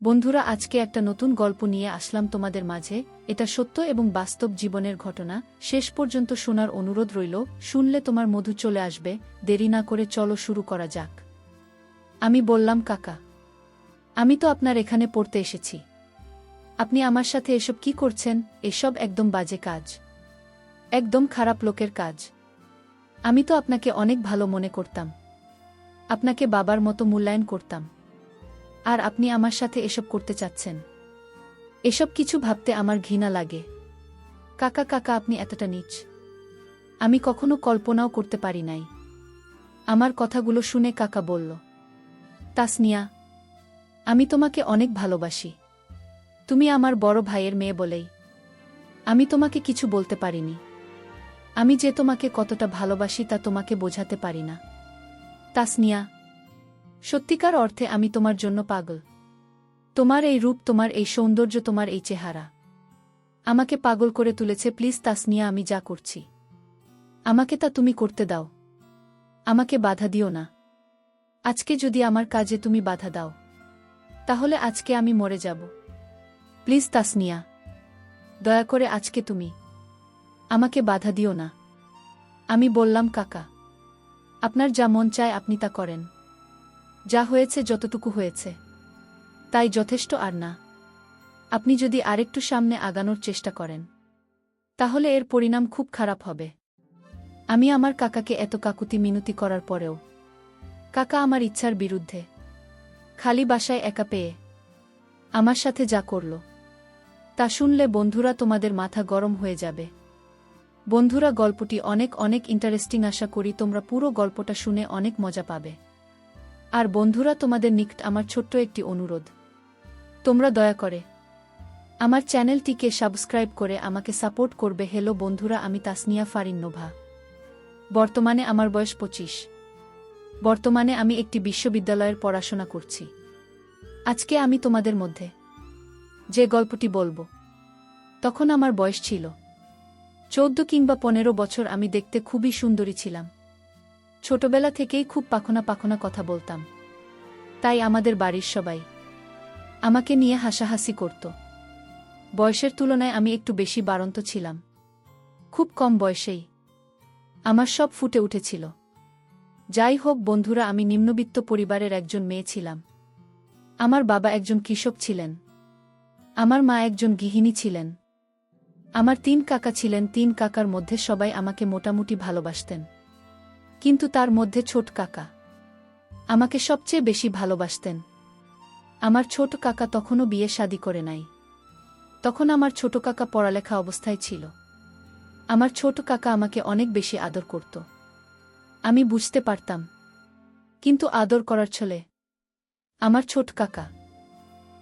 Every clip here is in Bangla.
বন্ধুরা, আজকে একটা নতুন গল্প নিয়ে আসলাম তোমাদের মাঝে। এটা সত্য এবং বাস্তব জীবনের ঘটনা। শেষ পর্যন্ত শোনার অনুরোধ রইল। শুনলে তোমার মধু চলে আসবে। দেরি না করে চলো শুরু করা যাক। আমি বললাম, কাকা, আমি তো আপনার এখানে পড়তে এসেছি। আপনি আমার সাথে এসব কি করছেন? এসব একদম বাজে কাজ, একদম খারাপ লোকের কাজ। আমি তো আপনাকে অনেক ভালো মনে করতাম, আপনাকে বাবার মতো মূল্যায়ন করতাম, আর আপনি আমার সাথে এসব করতে চাচ্ছেন? এসব কিছু ভাবতে আমার ঘৃণা লাগে। কাকা কাকা, আপনি এতটা নীচ আমি কখনো কল্পনাও করতে পারি নাই। আমার কথাগুলো শুনে কাকা বলল, তাসনিয়া, আমি তোমাকে অনেক ভালোবাসি। তুমি আমার বড় ভাইয়ের মেয়ে বলেই আমি তোমাকে কিছু বলতে পারিনি। আমি যে তোমাকে কতটা ভালোবাসি তা তোমাকে বোঝাতে পারি না। তাসনিয়া, সত্যিকার অর্থে আমি তোমার জন্য পাগল। তোমার এই রূপ, তোমার এই সৌন্দর্য, তোমার এই চেহারা আমাকে পাগল করে তুলেছে। প্লিজ তাসনিয়া, আমি যা করছি আমাকে তা তুমি করতে দাও। আমাকে বাধা দিও না। আজকে যদি আমার কাজে তুমি বাধা দাও, তাহলে আজকে আমি মরে যাব। প্লিজ তাসনিয়া, দয়া করে আজকে তুমি আমাকে বাধা দিও না। আমি বললাম, কাকা, আপনার যা মন চায় আপনি তা করেন। যা হয়েছে, যতটুকু হয়েছে তাই যথেষ্ট, আর না। আপনি যদি আরেকটু সামনে আগানোর চেষ্টা করেন, তাহলে এর পরিণাম খুব খারাপ হবে। আমি আমার কাকাকে এত কাকুতি মিনতি করার পরেও কাকা আমার ইচ্ছার বিরুদ্ধে, খালি বাসায় একা পেয়ে আমার সাথে যা করল, তা শুনলে বন্ধুরা তোমাদের মাথা গরম হয়ে যাবে। বন্ধুরা, গল্পটি অনেক অনেক ইন্টারেস্টিং। আশা করি তোমরা পুরো গল্পটা শুনে অনেক মজা পাবে। আর বন্ধুরা, তোমাদের নিকট আমার ছোট্ট একটি অনুরোধ, তোমরা দয়া করে আমার চ্যানেলটিকে সাবস্ক্রাইব করে আমাকে সাপোর্ট করবে। হ্যালো বন্ধুরা, আমি তাসনিয়া ফারিন নোভা। বর্তমানে আমার বয়স 25। বর্তমানে আমি একটি বিশ্ববিদ্যালয়ের পড়াশোনা করছি। আজকে আমি তোমাদের মধ্যে যে গল্পটি বলবো, তখন আমার বয়স ছিল 14 কিংবা 15 বছর। আমি দেখতে খুবই সুন্দরী ছিলাম। ছোটবেলা থেকেই খুব পাখনা পাখনা কথা বলতাম, তাই আমাদের বাড়ির সবাই আমাকে নিয়ে হাসাহাসি করত। বয়সের তুলনায় আমি একটু বেশি বাড়ন্ত ছিলাম। খুব কম বয়সেই আমার সব ফুটে উঠেছিল। যাই হোক বন্ধুরা, আমি নিম্নবিত্ত পরিবারের একজন মেয়ে ছিলাম। আমার বাবা একজন কৃষক ছিলেন, আমার মা একজন গৃহিণী ছিলেন। আমার 3 কাকা ছিলেন। 3 কাকার মধ্যে সবাই আমাকে মোটামুটি ভালোবাসতেন, কিন্তু তার মধ্যে ছোট কাকা আমাকে সবচেয়ে বেশি ভালোবাসতেন। আমার ছোট কাকা তখনও বিয়ে শাদী করে নাই। তখন আমার ছোট কাকা পড়ালেখা অবস্থায় ছিল। আমার ছোট কাকা আমাকে অনেক বেশি আদর করত। আমি বুঝতে পারতাম, কিন্তু আদর করার ছলে আমার ছোট কাকা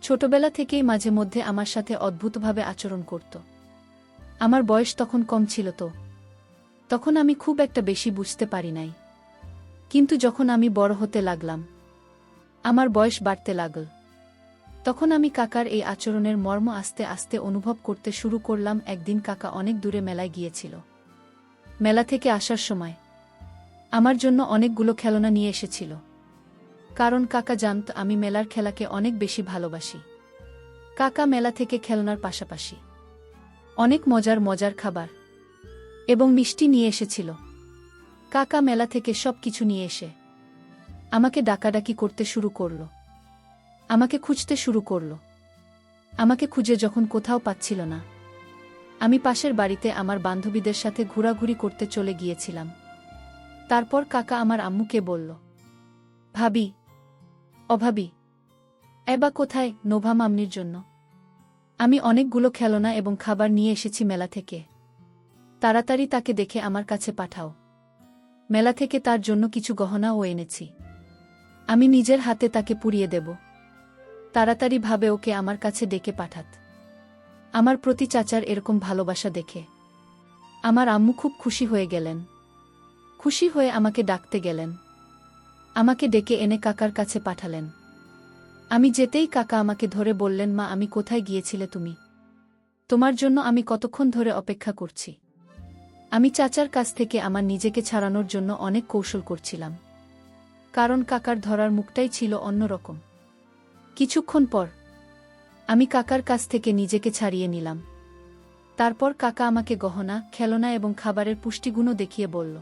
ছোটবেলা থেকেই মাঝে মধ্যে আমার সাথে অদ্ভুতভাবে আচরণ করত। আমার বয়স তখন কম ছিল, তো তখন আমি খুব একটা বেশি বুঝতে পারি নাই। কিন্তু যখন আমি বড় হতে লাগলাম, আমার বয়স বাড়তে লাগল, তখন আমি কাকার এই আচরণের মর্ম আস্তে আস্তে অনুভব করতে শুরু করলাম। একদিন কাকা অনেক দূরে মেলায় গিয়েছিল। মেলা থেকে আসার সময় আমার জন্য অনেকগুলো খেলনা নিয়ে এসেছিল, কারণ কাকা জানত আমি মেলার খেলাকে অনেক বেশি ভালোবাসি। কাকা মেলা থেকে খেলনার পাশাপাশি অনেক মজার মজার খাবার এবং মিষ্টি নিয়ে এসেছিল। কাকা মেলা থেকে সব কিছু নিয়ে এসে আমাকে ডাকাডাকি করতে শুরু করল, আমাকে খুঁজতে শুরু করল। আমাকে খুঁজে যখন কোথাও পাচ্ছিল না, আমি পাশের বাড়িতে আমার বান্ধবীদের সাথে ঘোরাঘুরি করতে চলে গিয়েছিলাম। তারপর কাকা আমার আম্মুকে বলল, ভাবি, অভাবি, এবা কোথায়? নোভা মামনির জন্য আমি অনেকগুলো খেলনা এবং খাবার নিয়ে এসেছি মেলা থেকে। তাড়াতাড়ি তাকে দেখে আমার কাছে পাঠাও। মেলা থেকে তার জন্য কিছু গহনাও এনেছি। আমি নিজের হাতে তাকে পুড়িয়ে দেব। তাড়াতাড়ি ভাবে ওকে আমার কাছে ডেকে পাঠাত। আমার প্রতি চাচার এরকম ভালোবাসা দেখে আমার আম্মু খুব খুশি হয়ে গেলেন। খুশি হয়ে আমাকে ডাকতে গেলেন। আমাকে ডেকে এনে কাকার কাছে পাঠালেন। আমি যেতেই কাকা আমাকে ধরে বললেন, মা, আমি কোথায় গিয়েছিলে তুমি? তোমার জন্য আমি কতক্ষণ ধরে অপেক্ষা করছি। আমি চাচার কাছ থেকে আমার নিজেকে ছাড়ানোর জন্য অনেক কৌশল করছিলাম, কারণ কাকার ধরার মুখটাই ছিল অন্যরকম। কিছুক্ষণ পর আমি কাকার কাছ থেকে নিজেকে ছাড়িয়ে নিলাম। তারপর কাকা আমাকে গহনা, খেলনা এবং খাবারের পুষ্টিগুণও দেখিয়ে বলল,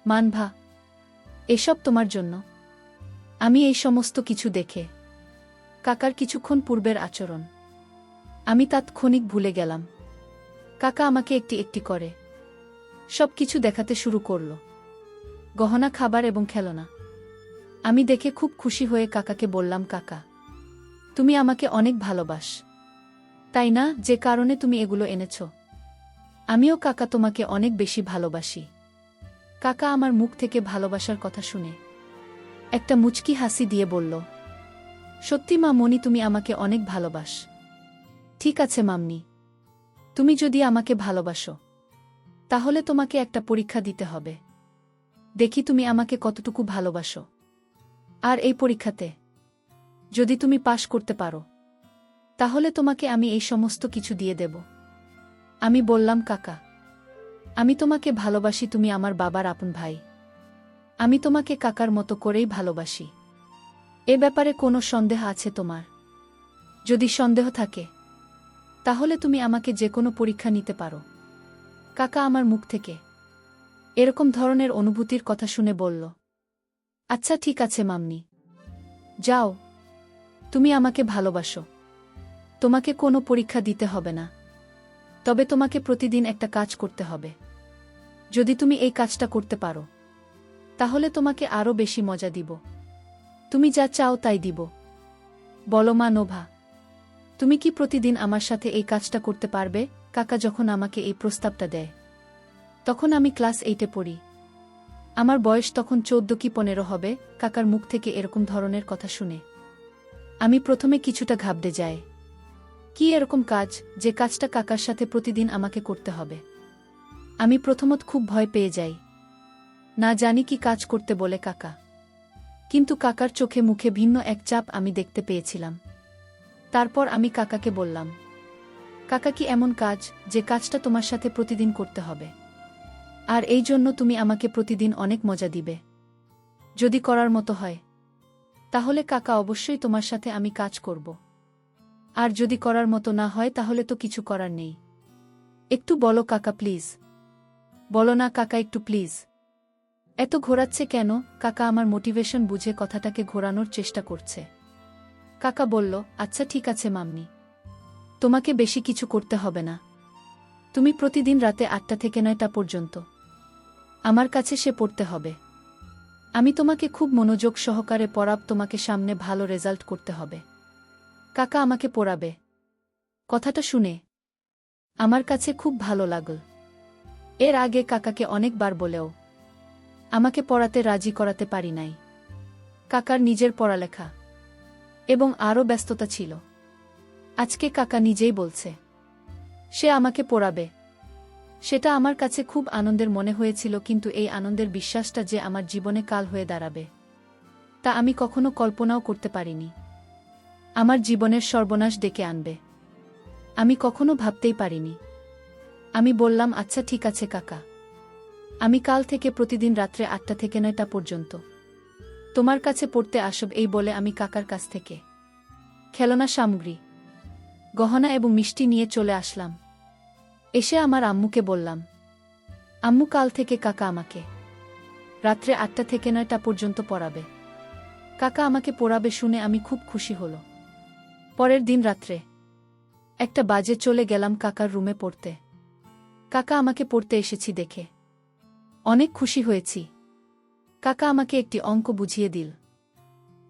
মানভা, এসব তোমার জন্য। আমি এই সমস্ত কিছু দেখে কাকার কিছুক্ষণ পূর্বের আচরণ আমি তাৎক্ষণিক ভুলে গেলাম। কাকা আমাকে একটি একটি করে সব কিছু দেখাতে শুরু করল, গহনা, খাবার এবং খেলনা। আমি দেখে খুব খুশি হয়ে কাকাকে বললাম, কাকা, তুমি আমাকে অনেক ভালোবাস, তাই না? যে কারণে তুমি এগুলো এনেছ। আমিও কাকা তোমাকে অনেক বেশি ভালোবাসি। কাকা আমার মুখ থেকে ভালোবাসার কথা শুনে একটা মুচকি হাসি দিয়ে বলল, সত্যি মা মনি, তুমি আমাকে অনেক ভালোবাস। ঠিক আছে মাম্মি, তুমি যদি আমাকে ভালোবাসো তাহলে তোমাকে একটা পরীক্ষা দিতে হবে। দেখি তুমি আমাকে কতটুকু ভালোবাসো। আর এই পরীক্ষাতে যদি তুমি পাশ করতে পারো তাহলে তোমাকে আমি এই সমস্ত কিছু দিয়ে দেব। আমি বললাম, কাকা, আমি তোমাকে ভালোবাসি, তুমি আমার বাবার আপন ভাই। আমি তোমাকে কাকার মতো করেই ভালোবাসি। এ ব্যাপারে কোনো সন্দেহ আছে তোমার? যদি সন্দেহ থাকে তাহলে তুমি আমাকে যে কোনো পরীক্ষা নিতে পারো। কাকা আমার মুখ থেকে এরকম ধরনের অনুভূতির কথা শুনে বলল, আচ্ছা ঠিক আছে মাম্মি, যাও, তুমি আমাকে ভালোবাসো, তোমাকে কোনো পরীক্ষা দিতে হবে না। তবে তোমাকে প্রতিদিন একটা কাজ করতে হবে। যদি তুমি এই কাজটা করতে পারো তাহলে তোমাকে আরও বেশি মজা দিব। তুমি যা চাও তাই দিব। বলো মা নোভা, তুমি কি প্রতিদিন আমার সাথে এই কাজটা করতে পারবে? কাকা যখন আমাকে এই প্রস্তাবটা দেয় তখন আমি ক্লাস 8-এ পড়ি। আমার বয়স তখন 14 কি 15 হবে। কাকার মুখ থেকে এরকম ধরনের কথা শুনে আমি প্রথমে কিছুটা ঘাবড়ে যাই। কি এরকম কাজ, যে কাজটা কাকার সাথে প্রতিদিন আমাকে করতে হবে? আমি প্রথমত খুব ভয় পেয়ে যাই, না জানি কি কাজ করতে বলে কাকা। কিন্তু কাকার চোখে মুখে ভিন্ন এক চাপ আমি দেখতে পেয়েছিলাম। তারপর আমি কাকাকে বললাম, কাকা, কি এমন কাজ যে কাজটা তোমার সাথে প্রতিদিন করতে হবে, আর এই জন্য তুমি আমাকে প্রতিদিন অনেক মজা দিবে? যদি করার মতো হয় তাহলে কাকা অবশ্যই তোমার সাথে আমি কাজ করব। আর যদি করার মতো না হয় তাহলে তো কিছু করার নেই। একটু বলো কাকা প্লিজ, বলো না কাকা, একটু প্লিজ। এত ঘোরাচ্ছে কেন? কাকা আমার মোটিভেশন বুঝে কথাটাকে ঘোরানোর চেষ্টা করছে। কাকা বলল, আচ্ছা ঠিক আছে মাম্মি, তোমাকে বেশি কিছু করতে হবে না। তুমি প্রতিদিন রাতে 8টা থেকে 9টা পর্যন্ত আমার কাছে সে পড়তে হবে। আমি তোমাকে খুব মনোযোগ সহকারে পড়াব, তোমাকে সামনে ভালো রেজাল্ট করতে হবে। কাকা আমাকে পড়াবে। কথাটা শুনে আমার কাছে খুব ভালো লাগল। এর আগে কাকাকে অনেকবার বলেও আমাকে পড়াতে রাজি করাতে পারি নাই। কাকার নিজের পড়ালেখা এবং আরও ব্যস্ততা ছিল। আজকে কাকা নিজেই বলছে সে আমাকে পড়াবে। সেটা আমার কাছে খুব আনন্দের মনে হয়েছিল, কিন্তু এই আনন্দের বিশ্বাসটা যে আমার জীবনে কাল হয়ে দাঁড়াবে তা আমি কখনো কল্পনাও করতে পারিনি। আমার জীবনের সর্বনাশ ডেকে আনবে আমি কখনো ভাবতেই পারিনি। আমি বললাম, আচ্ছা ঠিক আছে কাকা, আমি কাল থেকে প্রতিদিন রাত্রে 8টা থেকে 9টা পর্যন্ত তোমার কাছে পড়তে আসব। এই বলে আমি কাকার কাছ থেকে খেলনা সামগ্রী, গহনা এবং মিষ্টি নিয়ে চলে আসলাম। এসে আমার আম্মুকে বললাম, আম্মু, কাল থেকে কাকা আমাকে রাত্রে 8টা থেকে 9টা পর্যন্ত পড়াবে। কাকা আমাকে পড়াবে শুনে আমি খুব খুশি হল। পরের দিন রাত্রে 1টা বাজে চলে গেলাম কাকার রুমে পড়তে। কাকা আমাকে পড়তে এসেছি দেখে অনেক খুশি হয়েছি। কাকা আমাকে একটি অঙ্ক বুঝিয়ে দিল।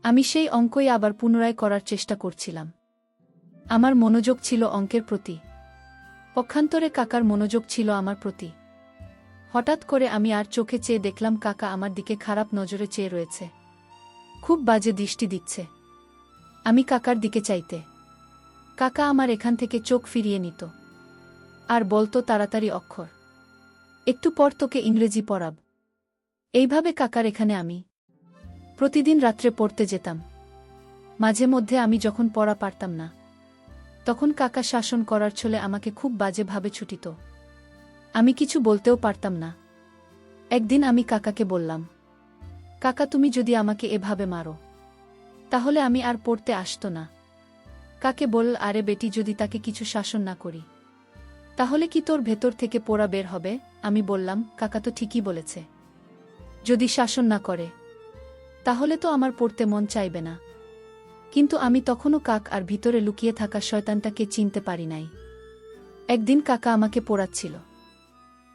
আমি সেই অঙ্কই আবার পুনরায় করার চেষ্টা করছিলাম। আমার মনোযোগ ছিল অঙ্কের প্রতি, পক্ষান্তরে কাকার মনোযোগ ছিল আমার প্রতি। হঠাৎ করে আমি আর চোখে চেয়ে দেখলাম কাকা আমার দিকে খারাপ নজরে চেয়ে রয়েছে, খুব বাজে দৃষ্টি দিচ্ছে। আমি কাকার দিকে চাইতে কাকা আমার এখান থেকে চোখ ফিরিয়ে নিত আর বলতো, তাড়াতাড়ি অক্ষর, একটু পর তোকে ইংরেজি পড়াব। এইভাবে কাকার এখানে আমি প্রতিদিন রাত্রে পড়তে যেতাম। মাঝে মধ্যে আমি যখন পড়া পারতাম না তখন কাকা শাসন করার ছলে আমাকে খুব বাজেভাবে ছুটিত। আমি কিছু বলতেও পারতাম না। একদিন আমি কাকাকে বললাম, কাকা, তুমি যদি আমাকে এভাবে মারো তাহলে আমি আর পড়তে আসতো না। কাকে বল, আরে বেটি, যদি তাকে কিছু শাসন না করি তাহলে কি তোর ভেতর থেকে পোড়া বের হবে? আমি বললাম, কাকা তো ঠিকই বলেছে, যদি শাসন না করে তাহলে তো আমার পড়তে মন চাইবে না। কিন্তু আমি তখনও কাক আর ভিতরে লুকিয়ে থাকা শয়তানটাকে চিনতে পারি নাই। একদিন কাকা আমাকে পড়াচ্ছিল,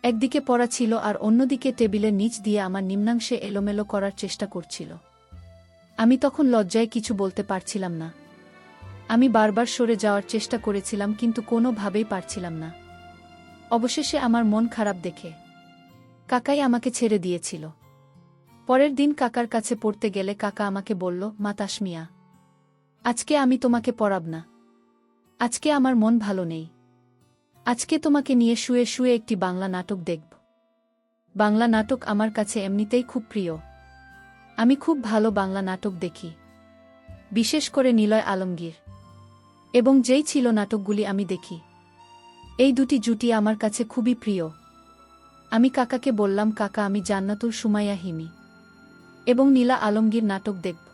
একদিকে পড়া ছিল আর অন্যদিকে টেবিলের নিচ দিয়ে আমার নিম্নাংশে এলোমেলো করার চেষ্টা করছিল। আমি তখন লজ্জায় কিছু বলতে পারছিলাম না। আমি বারবার সরে যাওয়ার চেষ্টা করেছিলাম কিন্তু কোনোভাবেই পারছিলাম না। অবশেষে আমার মন খারাপ দেখে কাকাই আমাকে ছেড়ে দিয়েছিল। পরের দিন কাকার কাছে পড়তে গেলে কাকা আমাকে বলল, মা তাসমিয়া, আজকে আমি তোমাকে পড়াব না, আজকে আমার মন ভালো নেই, আজকে তোমাকে নিয়ে শুয়ে শুয়ে একটি বাংলা নাটক দেখব। বাংলা নাটক আমার কাছে এমনিতেই খুব প্রিয়, আমি খুব ভালো বাংলা নাটক দেখি, বিশেষ করে নিলয় আলমগীর এবং যেই ছিল নাটকগুলি আমি দেখি, এই দুটি জুটি আমার কাছে খুবই প্রিয়। আমি কাকাকে বললাম, কাকা, আমি জান্নাতুল সুমাইয়া হিমি এবং নীলা আলমগীর নাটক দেখব।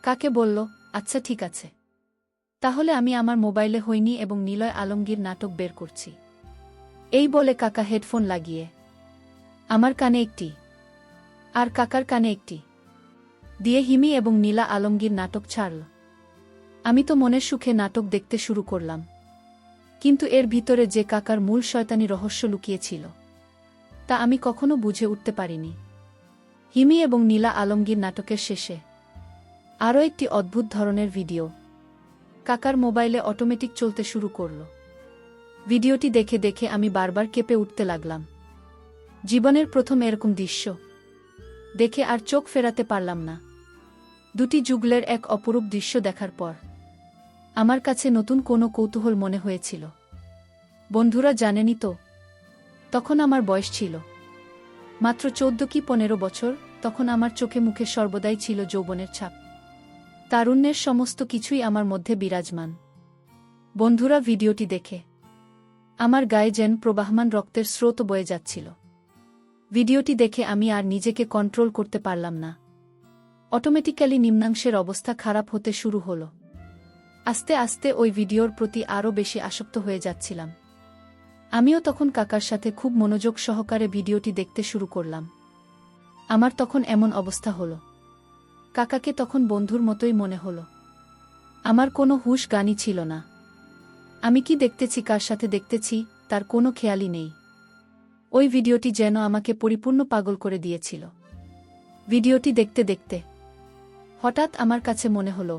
কাকে বলল, আচ্ছা ঠিক আছে, তাহলে আমি আমার মোবাইলে হইনি এবং নিলয় আলমগীর নাটক বের করছি। এই বলে কাকা হেডফোন লাগিয়ে আমার কানে একটি আর কাকার কানে একটি দিয়ে হিমি এবং নীলা আলমগীর নাটক ছাড়ল। আমি তো মনের সুখে নাটক দেখতে শুরু করলাম, কিন্তু এর ভিতরে যে কাকার মূল শয়তানি রহস্য লুকিয়েছিল তা আমি কখনো বুঝে উঠতে পারিনি। হিমি এবং নীলা আলমগীর নাটকের শেষে আরও একটি অদ্ভুত ধরনের ভিডিও কাকার মোবাইলে অটোমেটিক চলতে শুরু করল। ভিডিওটি দেখে দেখে আমি বারবার কেঁপে উঠতে লাগলাম। জীবনের প্রথম এরকম দৃশ্য দেখে আর চোখ ফেরাতে পারলাম না। দুটি যুগলের এক অপরূপ দৃশ্য দেখার পর আমার কাছে নতুন কোনো কৌতূহল মনে হয়েছিল। বন্ধুরা জানেনই তো, তখন আমার বয়স ছিল মাত্র 14 কি 15 বছর। তখন আমার চোখে মুখে সর্বদাই ছিল যৌবনের ছাপ, তারুণ্যের সমস্ত কিছুই আমার মধ্যে বিরাজমান। বন্ধুরা, ভিডিওটি দেখে আমার গায়ে যেন প্রবাহমান রক্তের স্রোত বয়ে যাচ্ছিল। ভিডিওটি দেখে আমি আর নিজেকে কন্ট্রোল করতে পারলাম না। অটোমেটিক্যালি নিম্নাংশের অবস্থা খারাপ হতে শুরু হলো। আস্তে আস্তে ওই ভিডিওর প্রতি আরও বেশি আসক্ত হয়ে যাচ্ছিলাম। আমিও তখন কাকার সাথে খুব মনোযোগ সহকারে ভিডিওটি দেখতে শুরু করলাম। আমার তখন এমন অবস্থা হলো, কাকাকে তখন বন্ধুর মতোই মনে হলো। আমার কোনো হুঁশ জ্ঞানই ছিল না। আমি কি দেখতেছি, কার সাথে দেখতেছি, তার কোনো খেয়ালই নেই। ওই ভিডিওটি যেন আমাকে পরিপূর্ণ পাগল করে দিয়েছিল। ভিডিওটি দেখতে দেখতে হঠাৎ আমার কাছে মনে হলো,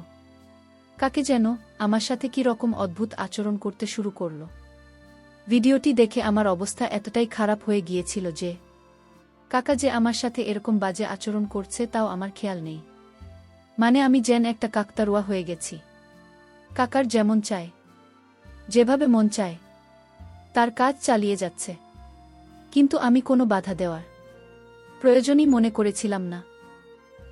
কাকে যেন আমার সাথে কি রকম অদ্ভুত আচরণ করতে শুরু করল। ভিডিওটি দেখে আমার অবস্থা এতটাই খারাপ হয়ে গিয়েছিল যে কাকা যে আমার সাথে এরকম বাজে আচরণ করছে তাও আমার খেয়াল নেই। মানে আমি যেন একটা কাকতারুয়া হয়ে গেছি। কাকার যেমন চায়, যেভাবে মন চায় তার কাজ চালিয়ে যাচ্ছে, কিন্তু আমি কোনো বাধা দেওয়ার প্রয়োজনই মনে করেছিলাম না।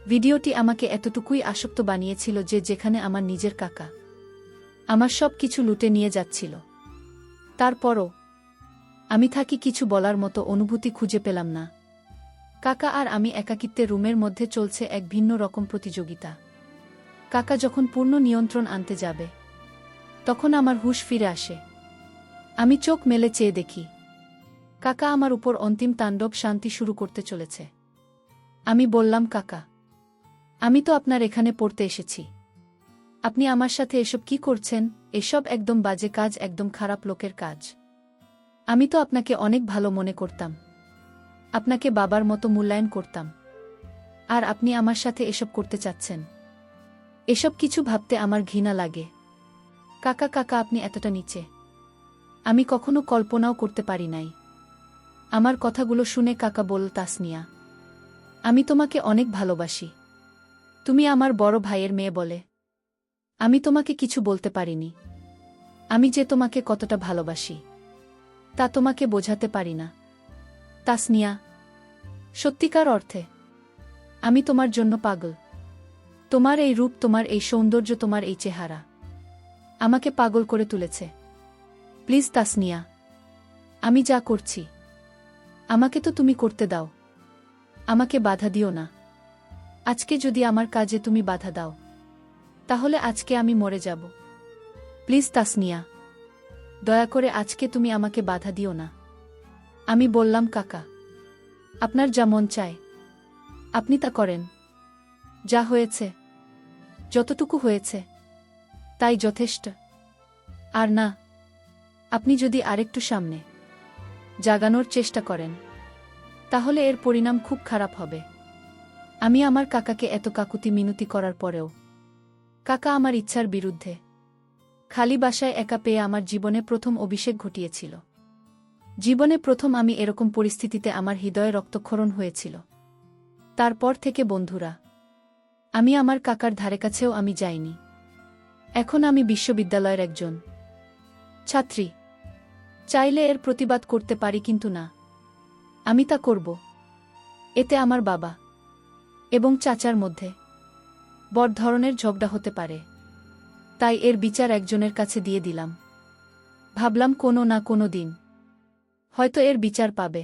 ভিডিওটি আমাকে এতটুকুই আসক্ত বানিয়েছিল যে যেখানে আমার নিজের কাকা আমার সব কিছু লুটে নিয়ে যাচ্ছিল, তারপরও আমি থাকি কিছু বলার মতো অনুভূতি খুঁজে পেলাম না। কাকা আর আমি একাকিত্বে রুমের মধ্যে চলছে এক ভিন্ন রকম প্রতিযোগিতা। কাকা যখন পূর্ণ নিয়ন্ত্রণ আনতে যাবে তখন আমার হুঁশ ফিরে আসে। আমি চোখ মেলে চেয়ে দেখি কাকা আমার উপর অন্তিম তাণ্ডব শান্তি শুরু করতে চলেছে। আমি বললাম, কাকা, আমি তো আপনার এখানে পড়তে এসেছি, আপনি আমার সাথে এসব কি করছেন? এসব একদম বাজে কাজ, একদম খারাপ লোকের কাজ। আমি তো আপনাকে অনেক ভালো মনে করতাম, আপনাকে বাবার মতো মূল্যায়ন করতাম, আর আপনি আমার সাথে এসব করতে চাচ্ছেন? এসব কিছু ভাবতে আমার ঘৃণা লাগে। কাকা, কাকা, আপনি এতটা নিচে আমি কখনো কল্পনাও করতে পারি নাই। আমার কথাগুলো শুনে কাকা বলল, তাসনিয়া, আমি তোমাকে অনেক ভালোবাসি, তুমি আমার বড় ভাইয়ের মেয়ে বলে আমি তোমাকে কিছু বলতে পারিনি। আমি যে তোমাকে কতটা ভালোবাসি তা তোমাকে বোঝাতে পারি না তাসনিয়া। সত্যিকার অর্থে আমি তোমার জন্য পাগল। তোমার এই রূপ, তোমার এই সৌন্দর্য, তোমার এই চেহারা আমাকে পাগল করে তুলেছে। প্লিজ তাসনিয়া, আমি যা করছি আমাকে তো তুমি করতে দাও, আমাকে বাধা দিও না। আজকে যদি আমার কাজে তুমি বাধা দাও তাহলে আজকে আমি মরে যাব। প্লিজ তাসনিয়া, দয়া করে আজকে তুমি আমাকে বাধা দিও না। আমি বললাম, কাকা, আপনার যা মন চায় আপনি তা করেন। যা হয়েছে, যতটুকু হয়েছে তাই যথেষ্ট। আর না, আপনি যদি আরেকটু সামনে জাগানোর চেষ্টা করেন তাহলে এর পরিণাম খুব খারাপ হবে। আমি আমার কাকাকে এত কাকুতি মিনতি করার পরেও কাকা আমার ইচ্ছার বিরুদ্ধে খালি বাসায় একা পেয়ে আমার জীবনে প্রথম অভিষেক ঘটিয়েছিল। জীবনে প্রথম আমি এরকম পরিস্থিতিতে আমার হৃদয়ে রক্তক্ষরণ হয়েছিল। তারপর থেকে বন্ধুরা, আমি আমার কাকার ধারে কাছেও আমি যাইনি। এখন আমি বিশ্ববিদ্যালয়ের একজন ছাত্রী। চাইলে এর প্রতিবাদ করতে পারি, কিন্তু না, আমি তা করব। এতে আমার বাবা এবং চাচার মধ্যে বড় ধরনের ঝগড়া হতে পারে। তাই এর বিচার একজনের কাছে দিয়ে দিলাম। ভাবলাম কোনো না কোনো দিন হয়তো এর বিচার পাবে।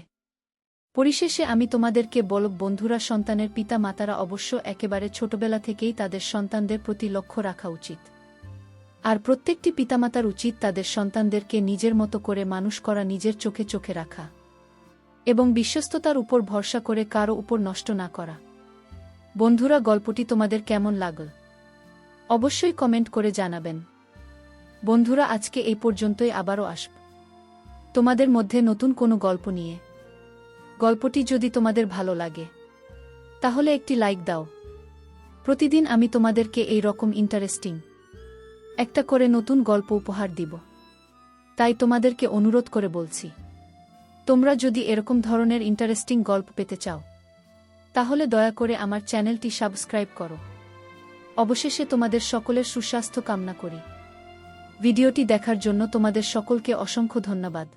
পরিশেষে আমি তোমাদেরকে বলব, বন্ধুরা, সন্তানের পিতা মাতারা অবশ্য একেবারে ছোটবেলা থেকেই তাদের সন্তানদের প্রতি লক্ষ্য রাখা উচিত। আর প্রত্যেকটি পিতামাতার উচিত তাদের সন্তানদেরকে নিজের মতো করে মানুষ করা, নিজের চোখে চোখে রাখা এবং বিশ্বস্ততার উপর ভরসা করে কারো উপর নষ্ট না করা। বন্ধুরা, গল্পটি তোমাদের কেমন লাগল অবশ্যই কমেন্ট করে জানাবেন। বন্ধুরা, আজকে এই পর্যন্তই, আবারও আসব তোমাদের মধ্যে নতুন কোনো গল্প নিয়ে। গল্পটি যদি তোমাদের ভালো লাগে তাহলে একটি লাইক দাও। প্রতিদিন আমি তোমাদেরকে এই রকম ইন্টারেস্টিং একটা করে নতুন গল্প উপহার দিব। তাই তোমাদেরকে অনুরোধ করে বলছি, তোমরা যদি এরকম ধরনের ইন্টারেস্টিং গল্প পেতে চাও তাহলে দয়া করে আমার চ্যানেলটি সাবস্ক্রাইব করো। অবশেষে তোমাদের সকলের সুস্বাস্থ্য কামনা করি। ভিডিওটি দেখার জন্য তোমাদের সকলকে অসংখ্য ধন্যবাদ।